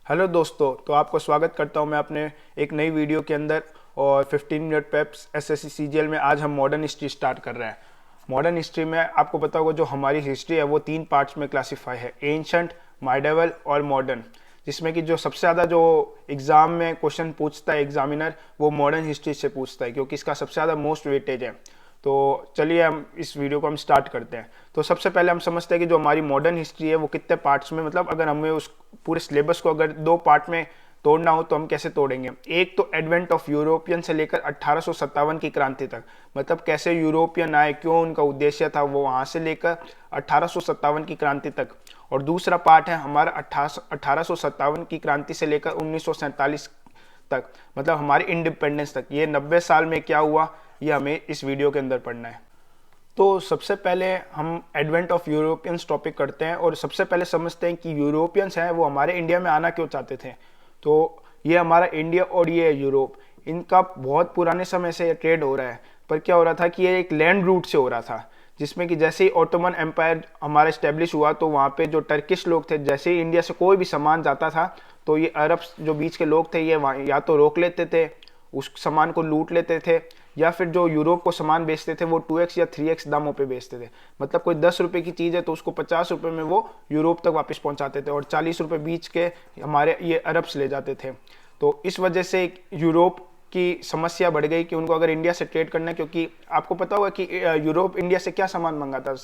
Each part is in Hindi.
हेलो दोस्तों, तो आपको स्वागत करता हूं मैं अपने एक नई वीडियो के अंदर। और 15 मिनट पेप्स एसएससी सीजीएल में आज हम मॉडर्न हिस्ट्री स्टार्ट कर रहे हैं। मॉडर्न हिस्ट्री में आपको पता होगा जो हमारी हिस्ट्री है वो 3 पार्ट्स में क्लासीफाई है, एंशंट, मिडिवल और मॉडर्न। जिसमें कि जो सबसे ज़्यादा जो एग्ज़ाम में क्वेश्चन पूछता है एग्जामिनर, वो मॉडर्न हिस्ट्री से पूछता है क्योंकि इसका सबसे ज़्यादा मोस्ट वेटेज है। तो चलिए हम इस वीडियो को हम स्टार्ट करते हैं। तो सबसे पहले हम समझते हैं कि जो हमारी मॉडर्न हिस्ट्री है वो कितने पार्ट्स में, मतलब अगर हमें उस पूरे सिलेबस को अगर 2 पार्ट में तोड़ना हो तो हम कैसे तोड़ेंगे। एक तो एडवेंट ऑफ यूरोपियन से लेकर 1857 की क्रांति तक, मतलब कैसे यूरोपियन आए, क्यों उनका उद्देश्य था, वो वहां से लेकर 1857 की क्रांति तक। और दूसरा पार्ट है हमारा 1857 की क्रांति से लेकर 1947 तक, मतलब हमारी इंडिपेंडेंस तक। ये 90 साल में क्या हुआ, ये हमें इस वीडियो के अंदर पढ़ना है। तो सबसे पहले हम एडवेंट ऑफ यूरोपियंस टॉपिक करते हैं और सबसे पहले समझते हैं कि यूरोपियंस हैं वो हमारे इंडिया में आना क्यों चाहते थे। तो ये हमारा इंडिया और ये यूरोप, इनका बहुत पुराने समय से ये ट्रेड हो रहा है। पर क्या हो रहा था कि ये एक लैंड रूट से हो रहा था, जिसमें कि जैसे ही ऑटोमन एम्पायर हमारा इस्टेब्लिश हुआ तो वहाँ पे जो टर्किश लोग थे, जैसे ही इंडिया से कोई भी सामान जाता था तो ये अरब जो बीच के लोग थे ये या तो रोक लेते थे, उस सामान को लूट लेते थे, या फिर जो यूरोप को सामान बेचते थे वो 2x या 3x दामों पे बेचते थे। मतलब कोई 10 रुपए की चीज़ है तो उसको 50 रुपए में वो यूरोप तक वापस पहुंचाते थे और 40 रुपए बीच के हमारे ये अरब से ले जाते थे। तो इस वजह से यूरोप की समस्या बढ़ गई कि उनको अगर इंडिया से ट्रेड करना है, क्योंकि आपको पता होगा कि यूरोप इंडिया से क्या सामान मंगाता है।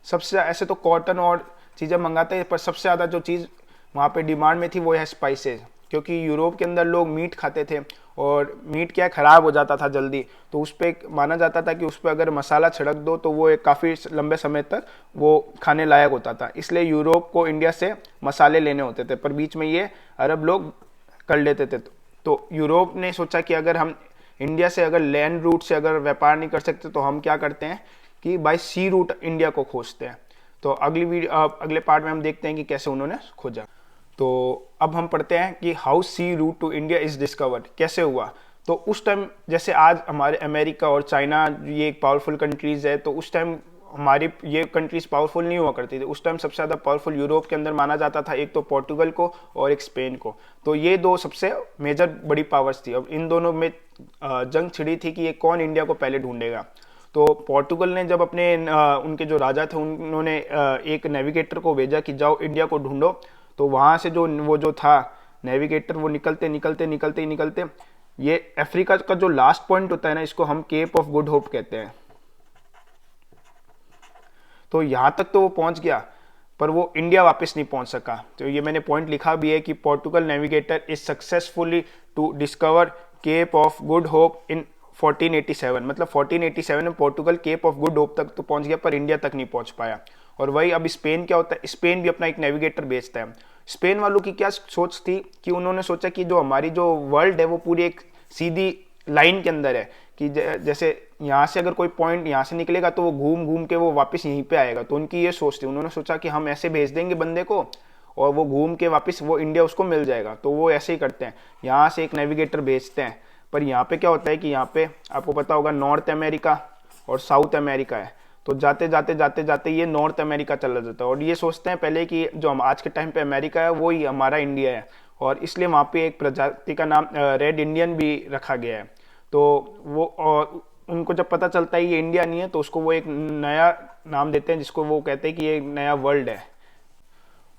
सबसे ऐसे तो कॉटन और चीज़ें मंगाते हैं, पर सबसे ज़्यादा जो चीज़ वहाँ पे डिमांड में थी वो है स्पाइसेस, क्योंकि यूरोप के अंदर लोग मीट खाते थे और मीट क्या ख़राब हो जाता था जल्दी। तो उस पर माना जाता था कि उस पर अगर मसाला छिड़क दो तो वो एक काफ़ी लंबे समय तक वो खाने लायक होता था। इसलिए यूरोप को इंडिया से मसाले लेने होते थे, पर बीच में ये अरब लोग कर लेते थे। तो यूरोप ने सोचा कि अगर हम इंडिया से अगर लैंड रूट से अगर व्यापार नहीं कर सकते तो हम क्या करते हैं कि बाय सी रूट इंडिया को खोजते हैं। तो अगले पार्ट में हम देखते हैं कि कैसे उन्होंने खोजा। तो अब हम पढ़ते हैं कि how sea route to India is discovered, कैसे हुआ। तो उस टाइम जैसे आज हमारे अमेरिका और चाइना ये एक पावरफुल कंट्रीज है, तो उस टाइम हमारी ये कंट्रीज पावरफुल नहीं हुआ करती थी। उस टाइम सबसे ज़्यादा पावरफुल यूरोप के अंदर माना जाता था, एक तो पोर्टुगल को और एक स्पेन को। तो ये दो सबसे मेजर बड़ी पावर्स थी। अब इन दोनों में जंग छिड़ी थी कि ये कौन इंडिया को पहले ढूंढेगा। तो पोर्टुगल ने जब अपने उनके जो राजा थे उन्होंने एक नेविगेटर को भेजा कि जाओ इंडिया को ढूंढो। तो वहां से जो था नेविगेटर, वो निकलते निकलते निकलते निकलते ये अफ्रीका का जो लास्ट पॉइंट होता है ना, इसको हम केप ऑफ गुड होप कहते हैं। तो यहां तक तो वो पहुंच गया, पर वो इंडिया वापस नहीं पहुंच सका। तो ये मैंने पॉइंट लिखा भी है कि Portugal navigator is successfully to discover Cape of Good Hope in 1487। मतलब 1487 में Portugal Cape of Good Hope तक तो पहुंच गया, पर इंडिया तक नहीं पहुंच पाया। और वही अब स्पेन क्या होता है, स्पेन भी अपना एक नेविगेटर भेजता है। स्पेन वालों की क्या सोच थी कि उन्होंने सोचा कि जो हमारी जो वर्ल्ड है वो पूरी एक सीधी लाइन के अंदर है, कि जैसे यहाँ से अगर कोई पॉइंट यहाँ से निकलेगा तो वो घूम घूम के वो वापस यहीं पे आएगा। तो उनकी ये सोच थी, उन्होंने सोचा कि हम ऐसे भेज देंगे बंदे को और वो घूम के वापस वो इंडिया उसको मिल जाएगा। तो वो ऐसे ही करते हैं, यहाँ से एक नेविगेटर भेजते हैं। पर यहाँ पे क्या होता है कि यहाँ पे आपको पता होगा नॉर्थ अमेरिका और साउथ अमेरिका है। तो जाते जाते जाते जाते ये नॉर्थ अमेरिका चला जाता है और ये सोचते हैं पहले कि जो हम आज के टाइम पे अमेरिका है वो ही हमारा इंडिया है, और इसलिए वहाँ पे एक प्रजाति का नाम रेड इंडियन भी रखा गया है। तो वो और उनको जब पता चलता है ये इंडिया नहीं है तो उसको वो एक नया नाम देते हैं, जिसको वो कहते हैं कि ये नया वर्ल्ड है।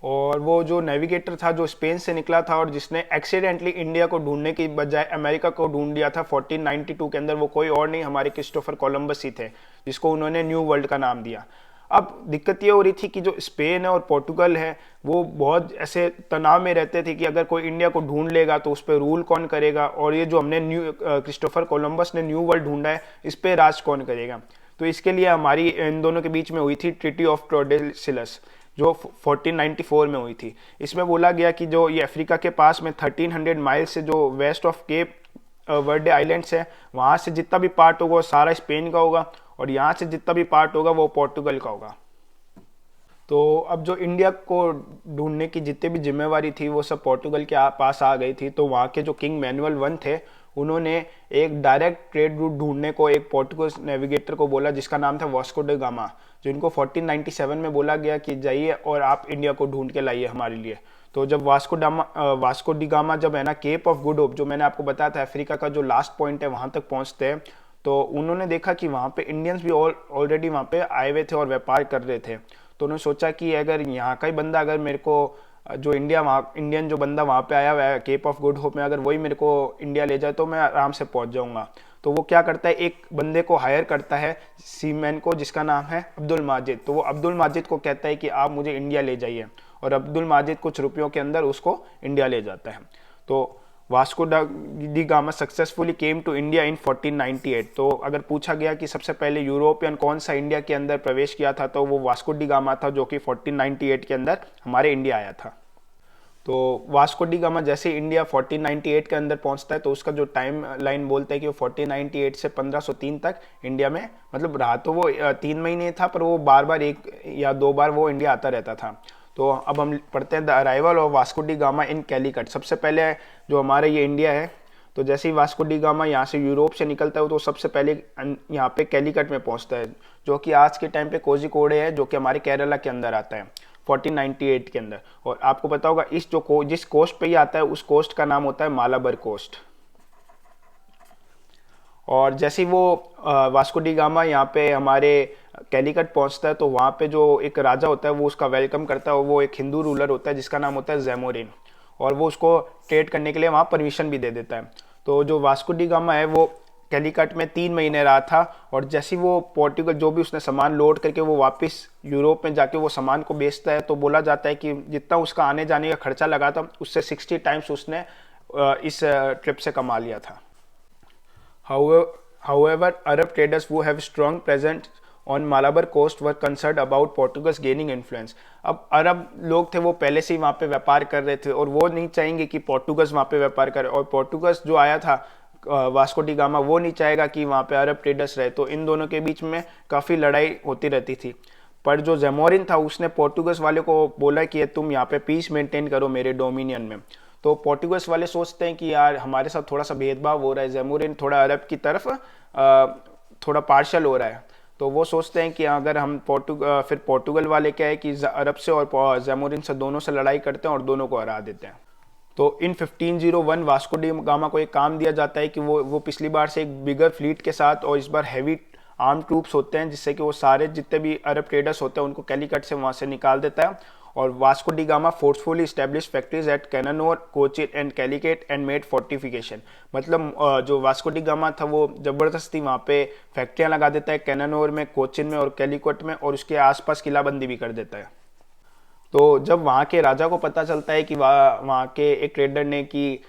और वो जो नेविगेटर था जो स्पेन से निकला था और जिसने एक्सीडेंटली इंडिया को ढूंढने की बजाय अमेरिका को ढूंढ लिया था 1492 के अंदर, वो कोई और नहीं हमारे क्रिस्टोफर कोलंबस ही थे, जिसको उन्होंने न्यू वर्ल्ड का नाम दिया। अब दिक्कत ये हो रही थी कि जो स्पेन है और पोर्टुगल है वो बहुत ऐसे तनाव में रहते थे कि अगर कोई इंडिया को ढूंढ लेगा तो उस पर रूल कौन करेगा, और ये जो हमने क्रिस्टोफर कोलंबस ने न्यू वर्ल्ड ढूंढा है इस पर राज कौन करेगा। तो इसके लिए हमारी इन दोनों के बीच में हुई थी ट्रीटी ऑफ टोरडेसिलस, जो 1494 में हुई थी। इसमें बोला गया कि जो ये अफ्रीका के पास में 1300 माइल से जो west of Cape Verde Islands है, वहाँ से जितना भी पार्ट होगा वो सारा स्पेन का होगा, और यहाँ से जितना भी पार्ट होगा वो पोर्टुगल का होगा। तो अब जो इंडिया को ढूंढने की जितनी भी जिम्मेवारी थी वो सब पोर्टुगल के पास आ गई थी। तो वहाँ के जो किंग मैनुअल वन थे उन्होंने एक डायरेक्ट ट्रेड रूट ढूंढने को एक पोर्टुगल नेविगेटर को बोला, जिसका नाम था वास्को डे गामा। जो इनको 1497 में बोला गया कि जाइए और आप इंडिया को ढूंढ के लाइए हमारे लिए। तो जब वास्को डी गामा जब है ना केप ऑफ गुड होप, जो मैंने आपको बताया था अफ्रीका का जो लास्ट पॉइंट है, वहां तक पहुंचते हैं, तो उन्होंने देखा कि वहां पे इंडियंस भी ऑलरेडी वहां पे आए हुए थे और व्यापार कर रहे थे। तो उन्होंने सोचा कि अगर यहाँ का ही बंदा, अगर मेरे को जो इंडियन जो बंदा वहाँ पे आया हुआ है केप ऑफ गुड होप में, अगर वही मेरे को इंडिया ले जाए तो मैं आराम से पहुँच जाऊँगा। तो वो क्या करता है, एक बंदे को हायर करता है, सीमैन को, जिसका नाम है अब्दुल माजिद। तो वो अब्दुल माजिद को कहता है कि आप मुझे इंडिया ले जाइए, और अब्दुल माजिद कुछ रुपयों के अंदर उसको इंडिया ले जाता है। तो Vasco da Gama successfully came to India in 1498। तो अगर पूछा गया कि सबसे पहले यूरोपियन कौन सा इंडिया के अंदर प्रवेश किया था, तो वो वास्को डी गामा था, जो कि 1498 के अंदर हमारे इंडिया आया था। तो वास्को डी गामा जैसे इंडिया 1498 के अंदर पहुंचता है, तो उसका जो टाइम लाइन बोलता है कि वो 1498 से 1503 तक इंडिया में, मतलब रहा तो वो 3 महीने था, पर वो बार बार 1 या 2 बार वो इंडिया आता रहता था। तो अब हम पढ़ते हैं the arrival of Vasco da Gama in Calicut. सबसे पहले जो हमारे ये इंडिया है, तो जैसे ही वास्को डी गामा यहाँ से यूरोप से निकलता है, तो सबसे पहले यहाँ पे कैलीकट में पहुँचता है, जो कि आज के टाइम पे कोझिकोडे है, जो कि हमारे केरला के अंदर आता है 1498 के अंदर। और आपको पता होगा जिस कोस्ट पे ही आता है, उस कोस्ट का नाम होता है मालाबर कोस्ट। और जैसे ही वो वास्को डी गामा यहाँ पे हमारे कैलीकट पहुंचता है, तो वहाँ पे जो एक राजा होता है वो उसका वेलकम करता है, वो एक हिंदू रूलर होता है जिसका नाम होता है जैमोरिन, और वो उसको ट्रेड करने के लिए वहाँ परमिशन भी दे देता है। तो जो वास्को डी गामा है वो कैलीकट में 3 महीने रहा था, और जैसे वो पोर्टुगल जो भी उसने सामान लोड करके वो वापस यूरोप में जाके वो सामान को बेचता है, तो बोला जाता है कि जितना उसका आने जाने का खर्चा लगा था, उससे 60 टाइम्स उसने इस ट्रिप से कमा लिया था। However, Arab traders who have strong presence on Malabar coast were concerned about Portuguese gaining influence। अब अरब लोग थे, वो पहले से ही वहाँ पे व्यापार कर रहे थे, और वो नहीं चाहेंगे कि पोर्टुगस वहाँ पे व्यापार करे, और पोर्टुगस जो आया था वास्को डी गामा, वो नहीं चाहेगा कि वहाँ पे अरब ट्रेडर्स रहे। तो इन दोनों के बीच में काफ़ी लड़ाई होती रहती थी। पर जो जैमोरिन था, उसने पोर्टुगस वाले को बोला कि तुम यहाँ पे पीस मेंटेन करो मेरे डोमिनियन में। तो पोर्टुगस वाले सोचते हैं कि यार हमारे साथ थोड़ा सा भेदभाव हो रहा है, जैमोरिन थोड़ा अरब की तरफ थोड़ा पार्शल हो रहा है। तो वो सोचते हैं कि अगर हम फिर पोर्टुगल वाले क्या है कि अरब से और जैमोरिन से दोनों से लड़ाई करते हैं और दोनों को हरा देते हैं। तो इन 1501 वास्को डी गामा को एक काम दिया जाता है कि वो पिछली बार से एक बिगर फ्लीट के साथ, और इस बार हैवी आर्म ट्रूप्स होते हैं, जिससे कि वो सारे जितने भी अरब ट्रेडर्स होते हैं उनको कैलीकट से वहाँ से निकाल देता है। और Vasco da Gama forcefully establish factories at Cannanore, Cochin and Calicut and made fortification. मतलब जो वास्को डी गामा था वो जबरदस्ती वहाँ पे फैक्ट्रियाँ लगा देता है कैनानोर में, कोचिन में और कैलीकट में, और उसके आसपास किलाबंदी भी कर देता है। तो जब वहाँ के राजा को पता चलता है कि वहाँ के एक ट्रेडर ने कि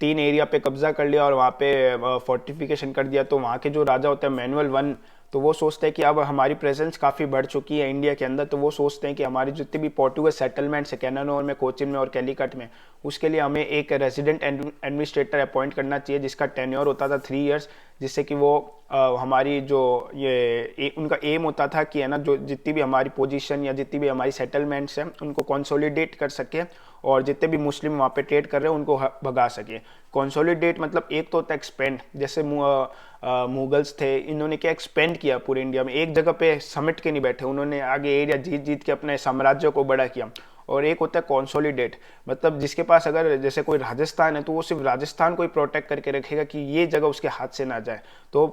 3 एरिया पे कब्जा कर लिया और वहाँ पे फोर्टिफिकेशन कर दिया, तो वहाँ के जो राजा होते हैं मैनुअल वन, तो वो सोचते हैं कि अब हमारी प्रेजेंस काफ़ी बढ़ चुकी है इंडिया के अंदर, तो वो सोचते हैं कि हमारी जितनी भी पोर्टुगल सेटलमेंट्स है कैनानोर में, कोचिन में और कैलीकट में, उसके लिए हमें एक रेजिडेंट एडमिनिस्ट्रेटर अपॉइंट करना चाहिए जिसका टेन्योर होता था 3 इयर्स, जिससे कि वो हमारी जो उनका एम होता था कि है ना, जो जितनी भी हमारी पोजीशन या जितनी भी हमारी सेटलमेंट्स हैं उनको कंसोलिडेट कर सके, और जितने भी मुस्लिम वहाँ पे ट्रेड कर रहे हैं उनको भगा सके। कंसोलिडेट मतलब एक तो होता है एक्सपेंड, जैसे मुगल्स थे, इन्होंने क्या एक्सपेंड किया पूरे इंडिया में, एक जगह पे समिट के नहीं बैठे, उन्होंने आगे एरिया जीत जीत के अपने साम्राज्य को बड़ा किया। और एक होता है कंसोलिडेट, मतलब जिसके पास अगर जैसे कोई राजस्थान है तो वो सिर्फ राजस्थान को ही प्रोटेक्ट करके रखेगा कि ये जगह उसके हाथ से ना जाए। तो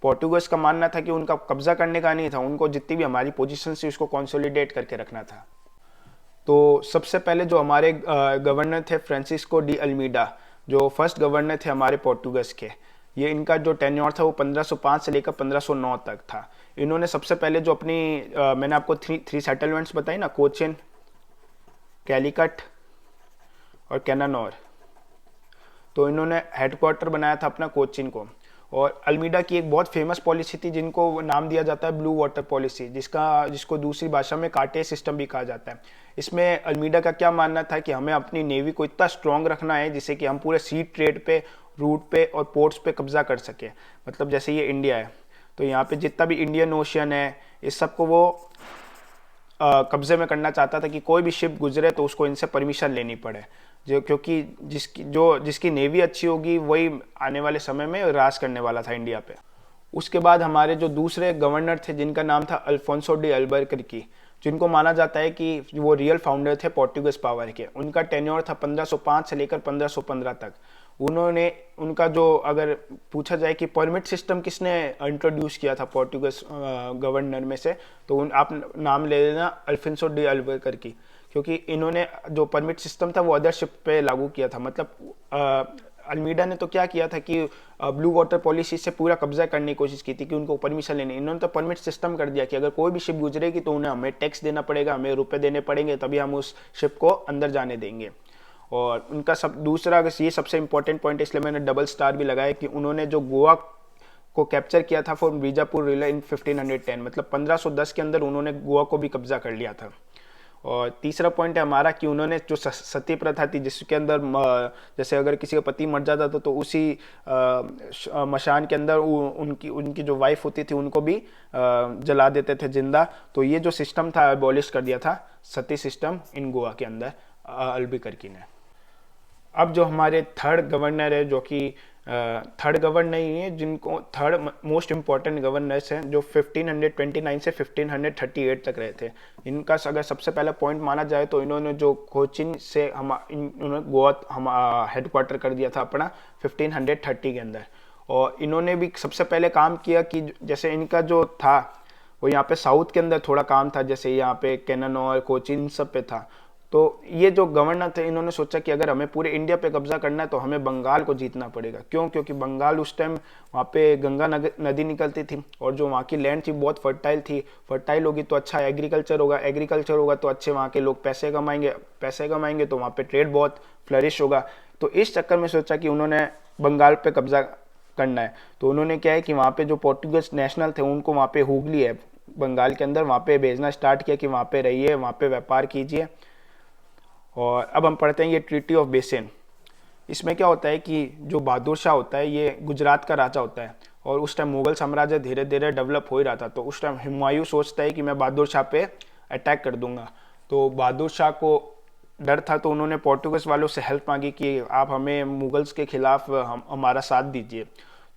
पोर्टुगल्स का मानना था कि उनका कब्जा करने का नहीं था, उनको जितनी भी हमारी पोजीशन थी उसको कंसोलिडेट करके रखना था। तो सबसे पहले जो हमारे गवर्नर थे फ्रांसिस्को डी अल्मीडा, जो फर्स्ट गवर्नर थे हमारे पोर्टुगल्स के, ये इनका जो टेन्योर था वो 1505 से लेकर 1509 तक था। इन्होंने सबसे पहले जो अपनी मैंने आपको थ्री सेटलमेंट्स बताई ना, कोचिन, कैलीकट और कैनानोर, तो इन्होंने हेडक्वार्टर बनाया था अपना कोचिन को। और अल्मीडा की एक बहुत फेमस पॉलिसी थी जिनको नाम दिया जाता है ब्लू वाटर पॉलिसी, जिसको दूसरी भाषा में कार्टे सिस्टम भी कहा जाता है। इसमें अल्मीडा का क्या मानना था कि हमें अपनी नेवी को इतना स्ट्रॉन्ग रखना है जिससे कि हम पूरे सी ट्रेड पे, रूट पे और पोर्ट्स पे कब्जा कर सके। मतलब जैसे ये इंडिया है, तो यहाँ पे जितना भी इंडियन ओशियन है इस सबको वो कब्जे में करना चाहता था कि कोई भी शिप गुजरे तो उसको इनसे परमिशन लेनी पड़े, क्योंकि जिसकी नेवी अच्छी होगी वही आने वाले समय में राज करने वाला था इंडिया पे। उसके बाद हमारे जो दूसरे गवर्नर थे जिनका नाम था अल्फोंसो डी अल्बुकर्की, जिनको माना जाता है कि वो रियल फाउंडर थे पोर्टुगीज पावर के। उनका टेन्योर था 1505 से लेकर 1515 तक। उन्होंने उनका जो अगर पूछा जाए कि परमिट सिस्टम किसने इंट्रोड्यूस किया था पोर्टुगीज गवर्नर में से, तो आप नाम ले लेना अल्फोंसो डी अल्बुकर्की, क्योंकि इन्होंने जो परमिट सिस्टम था वो अदर शिप पे लागू किया था। मतलब अल्मीडा ने तो क्या किया था कि ब्लू वाटर पॉलिसी से पूरा कब्जा करने की कोशिश की थी कि उनको परमिशन लेने। इन्होंने तो परमिट सिस्टम कर दिया कि अगर कोई भी शिप गुजरेगी तो उन्हें हमें टैक्स देना पड़ेगा, हमें रुपए देने पड़ेंगे, तभी हम उस शिप को अंदर जाने देंगे। और उनका दूसरा ये सबसे इंपॉर्टेंट पॉइंट है, इसलिए मैंने डबल स्टार भी लगाया, कि उन्होंने जो गोवा को कैप्चर किया था फॉर बीजापुर रिले इन 1510, मतलब 1510 के अंदर उन्होंने गोवा को भी कब्जा कर लिया था। और तीसरा पॉइंट है हमारा कि उन्होंने जो सती प्रथा थी, जिसके अंदर जैसे अगर किसी का पति मर जाता था तो उसी मशान के अंदर उनकी उनकी जो वाइफ होती थी उनको भी जला देते थे जिंदा। तो ये जो सिस्टम था अबॉलिश कर दिया था, सती सिस्टम इन गोवा के अंदर अल्बुकर्की ने। अब जो हमारे थर्ड गवर्नर है, जो कि थर्ड गवर्नर नहीं है, जिनको थर्ड मोस्ट इम्पॉर्टेंट गवर्नर्स हैं, जो 1529 से 1538 तक रहे थे। इनका अगर सबसे पहला पॉइंट माना जाए तो इन्होंने जो कोचिन से इन्होंने गोवा हेडक्वार्टर कर दिया था अपना 1530 के अंदर। और इन्होंने भी सबसे पहले काम किया कि जैसे इनका जो था वो यहाँ पे साउथ के अंदर थोड़ा काम था, जैसे यहाँ पे कैनन और कोचिन सब पे था। तो ये जो गवर्नर थे इन्होंने सोचा कि अगर हमें पूरे इंडिया पे कब्जा करना है तो हमें बंगाल को जीतना पड़ेगा। क्यों? क्योंकि बंगाल उस टाइम वहाँ पे गंगा नदी निकलती थी और जो वहाँ की लैंड थी बहुत फर्टाइल थी। फर्टाइल होगी तो अच्छा एग्रीकल्चर होगा, एग्रीकल्चर होगा तो अच्छे वहाँ के लोग पैसे कमाएंगे, पैसे कमाएंगे तो वहाँ पे ट्रेड बहुत फ्लरिश होगा। तो इस चक्कर में सोचा कि उन्होंने बंगाल पे कब्जा करना है। तो उन्होंने क्या है कि वहाँ पे जो पोर्टुगीज नेशनल थे उनको वहाँ पे हुगली है बंगाल के अंदर, वहाँ पे भेजना स्टार्ट किया कि वहाँ पे रहिए, वहाँ पे व्यापार कीजिए। और अब हम पढ़ते हैं ये ट्रीटी ऑफ बेसिन। इसमें क्या होता है कि जो बहादुर शाह होता है ये गुजरात का राजा होता है और उस टाइम मुगल साम्राज्य धीरे धीरे डेवलप हो ही रहा था। तो उस टाइम हुमायूं सोचता है कि मैं बहादुर शाह पे अटैक कर दूंगा। तो बहादुर शाह को डर था, तो उन्होंने पोर्टुगीज वालों से हेल्प मांगी कि आप हमें मुगल्स के खिलाफ हमारा साथ दीजिए।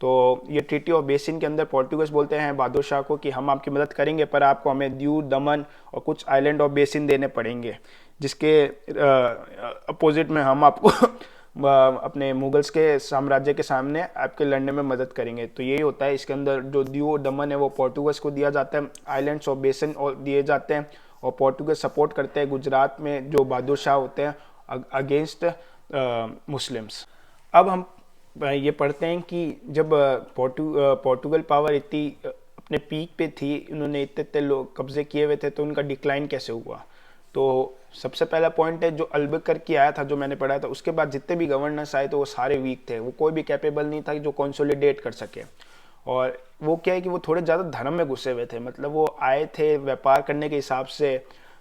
तो ये ट्रीटी ऑफ बेसिन के अंदर पोर्टुगीज बोलते हैं बहादुर शाह को कि हम आपकी मदद करेंगे, पर आपको हमें दीव, दमन और कुछ आइलैंड ऑफ बेसिन देने पड़ेंगे, जिसके अपोजिट में हम आपको अपने मुगल्स के साम्राज्य के सामने आपके लड़ने में मदद करेंगे। तो यही होता है। इसके अंदर जो दीव दमन है वो पोर्टुगीज को दिया जाता है, आइलैंड्स ऑफ बेसिन और दिए जाते हैं, और पोर्टुगीज सपोर्ट करते हैं गुजरात में जो बहादुर शाह होते हैं अगेंस्ट मुस्लिम्स। अब हम ये पढ़ते हैं कि जब पोर्टुगल पावर इतनी अपने पीक पे थी, उन्होंने इतने इतने लोग कब्जे किए हुए थे, तो उनका डिक्लाइन कैसे हुआ। तो सबसे पहला पॉइंट है जो अल्बुकर्की आया था, जो मैंने पढ़ा था, उसके बाद जितने भी गवर्नर्स आए तो वो सारे वीक थे, वो कोई भी कैपेबल नहीं था जो कंसोलिडेट कर सके। और वो क्या है कि वो थोड़े ज़्यादा धर्म में घुसे हुए थे, मतलब वो आए थे व्यापार करने के हिसाब से,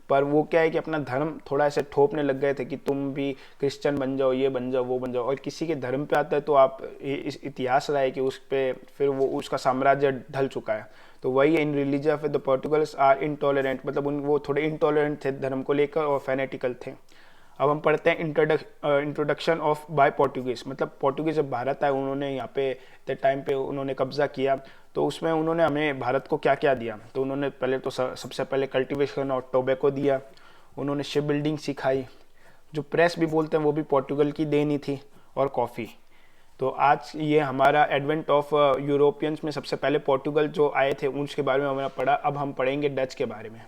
पर वो क्या है कि अपना धर्म थोड़ा ऐसे ठोपने लग गए थे कि तुम भी क्रिश्चियन बन जाओ, ये बन जाओ, वो बन जाओ। और किसी के धर्म पे आता है तो आप इस इतिहास रहा है कि उस पे फिर वो उसका साम्राज्य ढल चुका है। तो वही in religion of the Portuguese are intolerant, मतलब वो थोड़े इंटॉलरेंट थे धर्म को लेकर और फैनेटिकल थे। अब हम पढ़ते हैं इंट्रोडक्शन ऑफ बाय पोर्टुगीज, मतलब पोर्टुगीज जब भारत आए उन्होंने यहाँ पे टाइम पे उन्होंने कब्जा किया, तो उसमें उन्होंने हमें भारत को क्या क्या दिया। तो उन्होंने पहले तो सबसे पहले कल्टीवेशन और टोबैको दिया, उन्होंने शिप बिल्डिंग सिखाई, जो प्रेस भी बोलते हैं वो भी पोर्टुगल की देनी थी, और कॉफ़ी। तो आज ये हमारा एडवेंट ऑफ यूरोपियंस में सबसे पहले पोर्टुगल जो आए थे उसके बारे में हमने पढ़ा। अब हम पढ़ेंगे डच के बारे में।